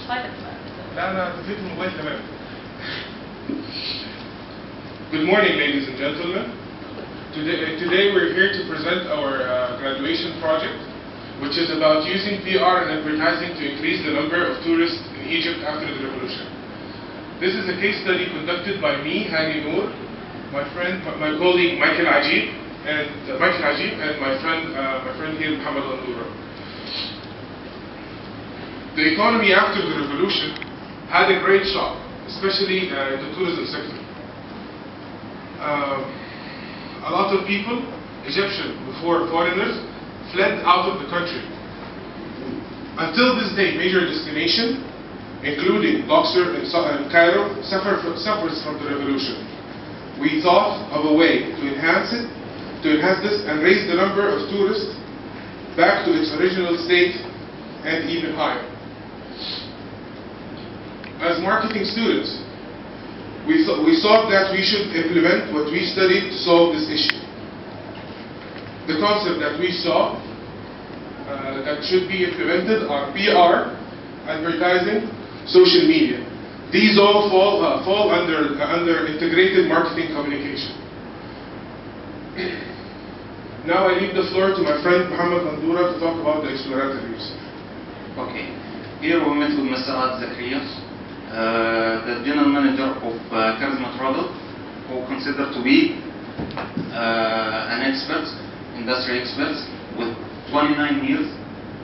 فايدة لا أنا طفيت الموبايل تمام. Good morning, ladies and gentlemen. Today we're here to present our graduation project, which is about using PR and advertising to increase the number of tourists in Egypt after the revolution. This is a case study conducted by me, Hani, Nour, my colleague Ageeb, and my friend here, Mohammed Gandoura. The economy after the revolution had a great shock, especially in the tourism sector. A lot of people, Egyptian before foreigners, fled out of the country. Until this day, major destinations, including Luxor and Cairo, suffers from the revolution. We thought of a way to enhance this and raise the number of tourists back to its original state and even higher. As marketing students, we thought that we should implement what we studied to solve this issue. The concept that we saw that should be implemented are PR, advertising, social media. These all fall under integrated marketing communication. Now I leave the floor to my friend Mohammed Gandoura to talk about the exploratory research. Okay. Here we met with Mr. Zakaria, the general manager of Charisma Travel, who considered to be an expert, industry expert, with 29 years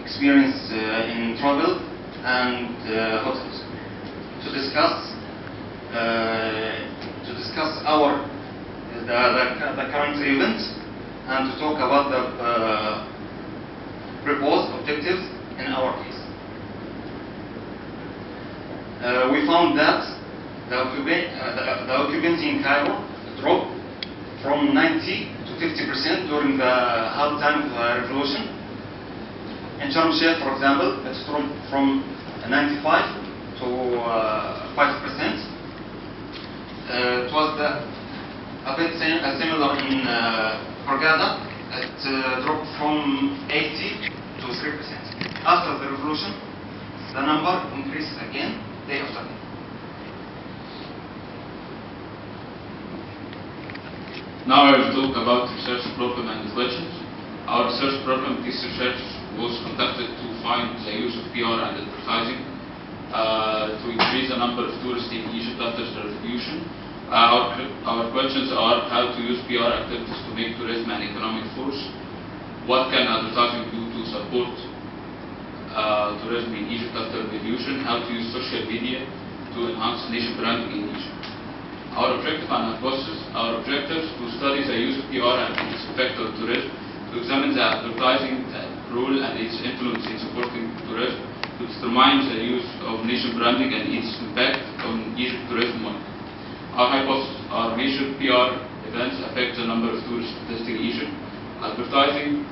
experience in travel and hotels, to discuss the current events and to talk about the proposed objectives in our case. We found that the occupancy in Cairo dropped from 90 to 50% during the hard time of the revolution. In Sharm el-Sheikh, for example, it's from 95 to 5%. It was a bit similar in Hurghada. It dropped from 80 to 3%. After the revolution, the number increased again day after day. Now I will talk about research problem and questions. Our research problem, this research was conducted to find the use of PR and advertising to increase the number of tourists in Egypt after the revolution. Our questions are how to use PR activities to make tourism an economic force. What can advertising do to support tourism in Egypt after the revolution? How to use social media to enhance nation branding in Egypt. Our objective and hypothesis, our objectives to study the use of PR and its effect on tourism, to examine the advertising role and its influence in supporting tourism, to determine the use of nation branding and its impact on Egypt tourism market. Our hypothesis, our major PR events affect the number of tourists visiting Egypt. Advertising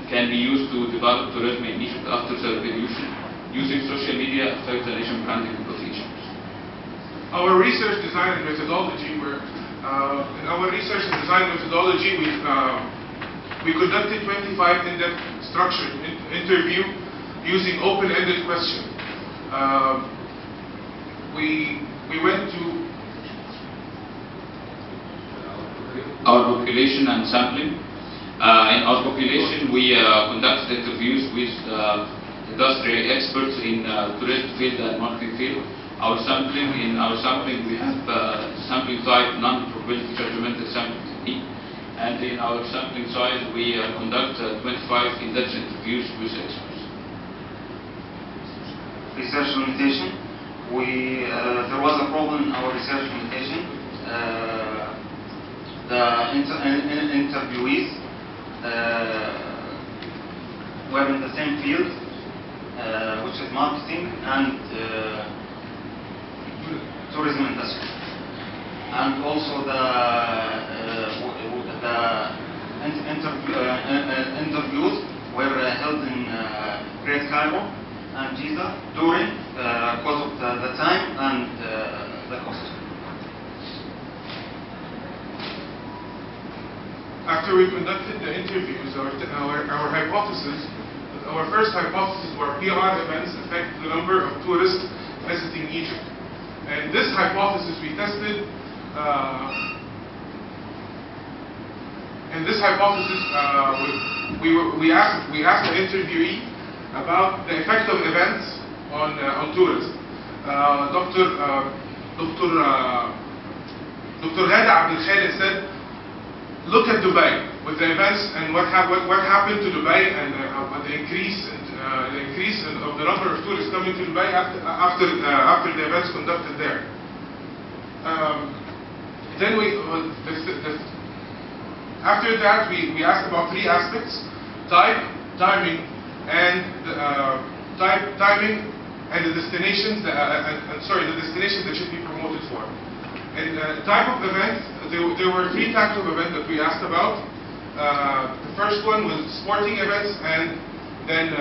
can be used to develop tourism in Egypt after the revolution. Using social media affect the nation branding of Egypt. Our research design and methodology we conducted 25 in-depth structured interview using open-ended questions. We went to our population and sampling. In our population, we conducted interviews with industry experts in tourism field and marketing field. In our sampling, we have sampling type non-probability judgmental sampling technique, and in our sampling size, we conduct 25 in-depth interviews with experts. Research limitation. There was a problem in our research limitation. The interviewees were in the same field, which is marketing and tourism industry, and also the interviews were held in Great Cairo and Giza during because of the time and the cost. After we conducted the interviews, our hypothesis hypothesis were PR events affect the number of tourists visiting Egypt. And this hypothesis we tested. We asked the interviewee about the effect of events on tourism. Dr. Ghada Abdel Khalid said, look at Dubai with the events and what happened to Dubai and the increase of the number of tourists coming to Dubai after the events conducted there. After that, we asked about three aspects: type, timing, and the destinations. The destinations that should be promoted for. And type of event, there were three types of event that we asked about. The first one was sporting events, and then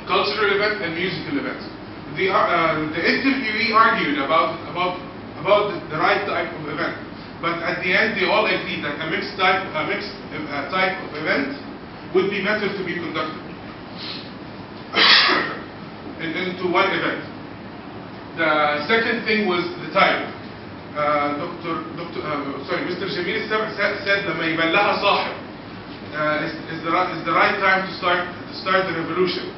cultural events and musical events. The interviewee argued about the right type of event. But at the end, they all agreed that a mixed type of event would be better to be conducted into one event. The second thing was the time. Mr. Jamil said لما يبان لها صاحب is the right time to start the revolution.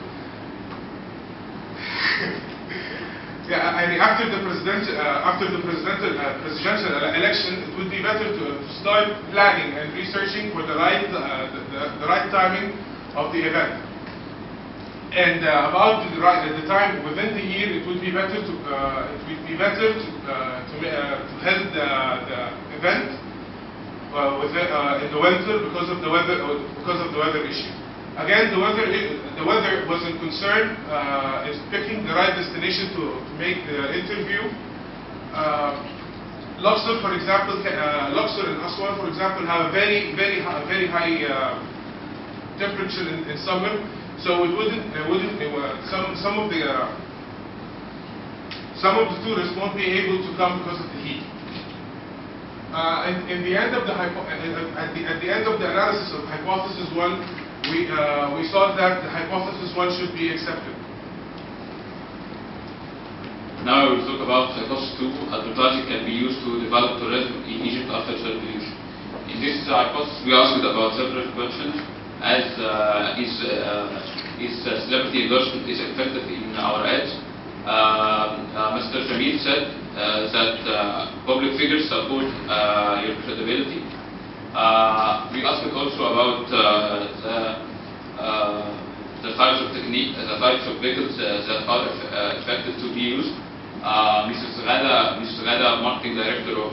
Yeah, I mean, after the presidential election, it would be better to start planning and researching for the right timing of the event. And about the time within the year, it would be better to held the event in the winter because of the weather issue. Again, the weather wasn't concerned. It's picking the right destination to make the interview. Luxor, for example, Luxor and Aswan, for example, have a very high temperature in summer. So some of the tourists won't be able to come because of the heat. And at the end of the analysis of hypothesis 1. We saw that the hypothesis 1 should be accepted. Now we will talk about hypothesis 2. Advertising can be used to develop tourism in Egypt after self-revolution. In this hypothesis, we asked about several questions, as is celebrity endorsement is effective in our ads. Mr. Jamil said that public figures support your credibility. We asked also about the types of technique, the types of vehicles that are effective to be used. Mrs. Ghada, marketing director of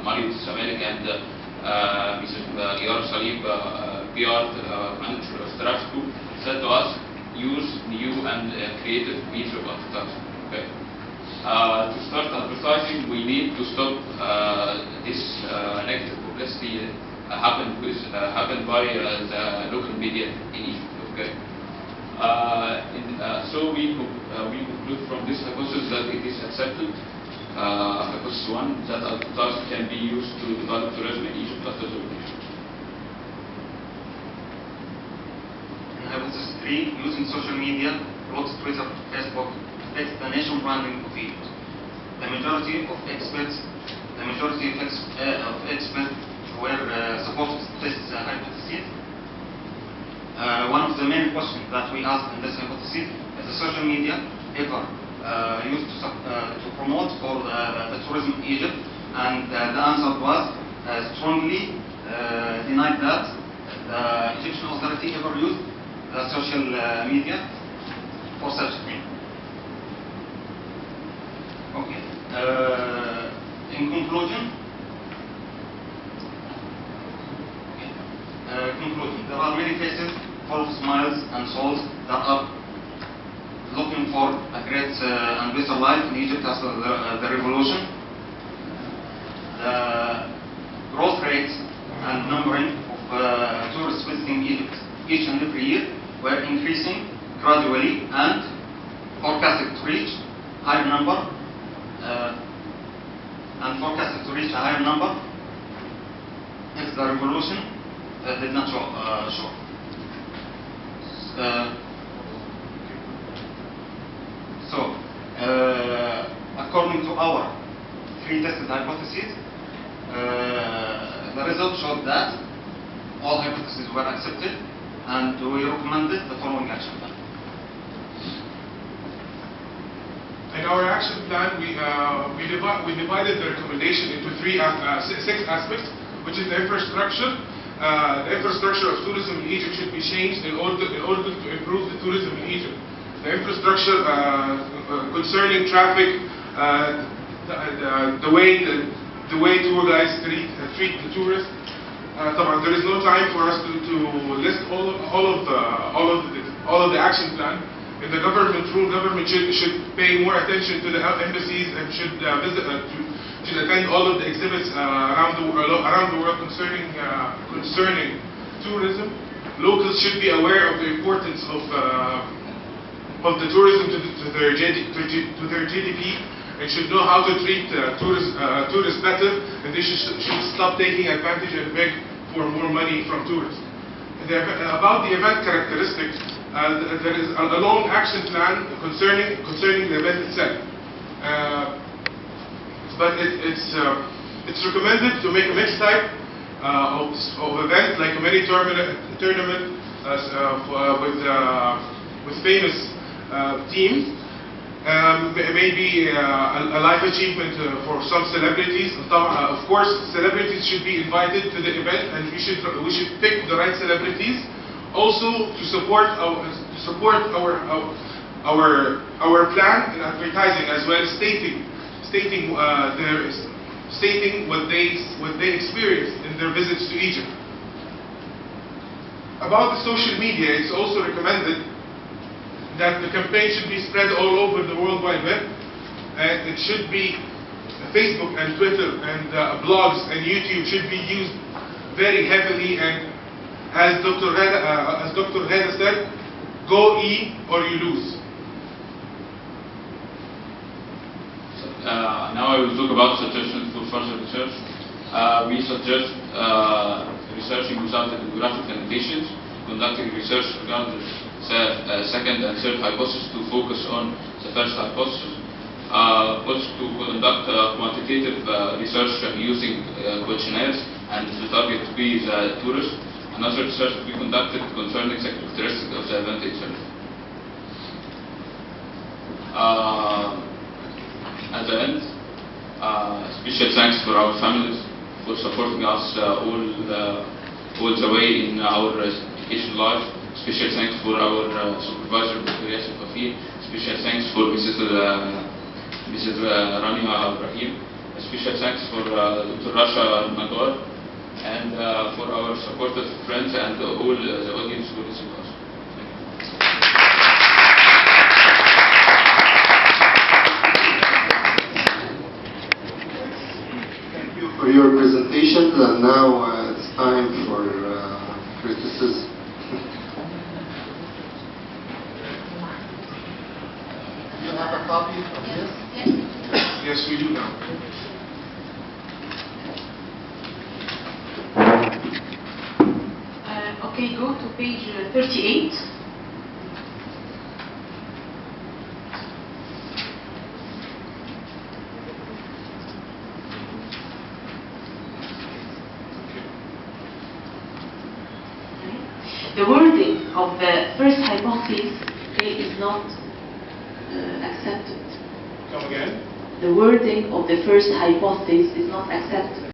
Marriott Zamalek, and Mrs. Yar Salib, PR manager of Straps Group, said to us, use new and creative means of advertising. Okay. To start advertising, we need to stop this negative publicity happened by the local media in Egypt. Okay. So we conclude from this hypothesis that it is accepted. Hypothesis 1, that advertising can be used to develop tourism in Egypt after the revolution. Hypothesis 3, using social media, blogs, Twitter, Facebook, affects the nation branding of Egypt. The majority of experts were supported this hypothesis. One of the main questions that we asked in this hypothesis is the social media ever used to promote for the tourism in Egypt, and the answer was strongly denied that the Egyptian authority ever used the social media for such thing. Okay. In conclusion, there are many faces full of smiles and souls that are looking for a great and better life in Egypt after the revolution. The growth rates and numbering of tourists visiting Egypt each and every year were increasing gradually and forecasted to reach a higher number. If the revolution did not show. According to our three tested hypotheses, the results showed that all hypotheses were accepted, and we recommended the following action plan. In our action plan, we divided the recommendation into six aspects, which is the infrastructure. The infrastructure of tourism in Egypt should be changed in order to improve the tourism in Egypt. The infrastructure concerning traffic, the way tour guides treat the tourists. There is no time for us to list all of the action plan. In the government rule, government should pay more attention to the embassies and should attend all of the exhibits around the world concerning tourism. Locals should be aware of the importance of the tourism to their GDP and should know how to treat tourists better, and they should stop taking advantage and beg for more money from tourists. About the event characteristics, there is a long action plan concerning the event itself. But it's recommended to make a mixed type of event, like a mini tournament with famous teams. Maybe a life achievement for some celebrities. Of course, celebrities should be invited to the event, and we should pick the right celebrities. Also, to support our plan in advertising as well, stating what they experienced in their visits to Egypt. About the social media, it's also recommended that the campaign should be spread all over the World Wide Web, and it should be Facebook and Twitter and blogs and YouTube should be used very heavily, and as Dr. Reda said, go E or you lose. Now I will talk about suggestions for further research. We suggest researching without demographic limitations, conducting research regarding the second and third hypothesis to focus on the first hypothesis. Also to conduct quantitative research using questionnaires and the target to be the tourist. Another research to be conducted concerning the characteristics of the event itself. At the end, special thanks for our families for supporting us all the way in our education life. Special thanks for our supervisor, Dr. Yasser. Special thanks for Mrs. Rania Ibrahim. Special thanks for Dr. Rasha Nagar, and for our supportive friends and all the audience who listen to us. Thank you for your presentation, and now it's time for criticism. You have a copy of this? Yes, we do now. Okay, go to page 38. The wording of the first hypothesis is not accepted. Come again? The wording of the first hypothesis is not accepted.